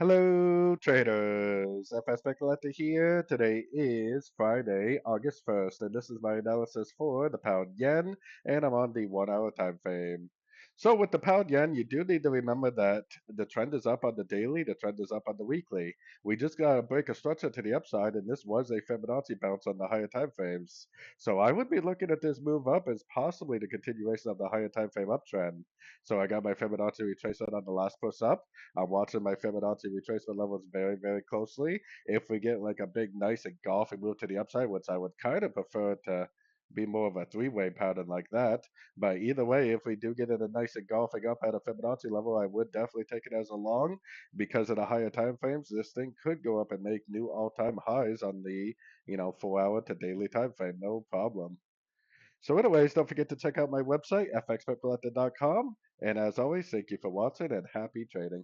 Hello, traders. FX Pip Collector here. Today is Friday, August 1st, and this is my analysis for the pound yen, and I'm on the 1 hour time frame. So, with the pound yen, you do need to remember that the trend is up on the daily, the trend is up on the weekly. We just got to break a structure to the upside, and this was a Fibonacci bounce on the higher time frames. So, I would be looking at this move up as possibly the continuation of the higher time frame uptrend. So, I got my Fibonacci retracement on the last push up. I'm watching my Fibonacci retracement levels very, very closely. If we get like a big, nice engulfing move to the upside, which I would kind of prefer to be more of a three-way pattern like that. But either way, if we do get it a nice engulfing up at a Fibonacci level, I would definitely take it as a long because of the higher time frames. This thing could go up and make new all-time highs on the 4 hour to daily time frame, no problem. So, anyways, don't forget to check out my website, fxpipcollector.com. And as always, thank you for watching and happy trading.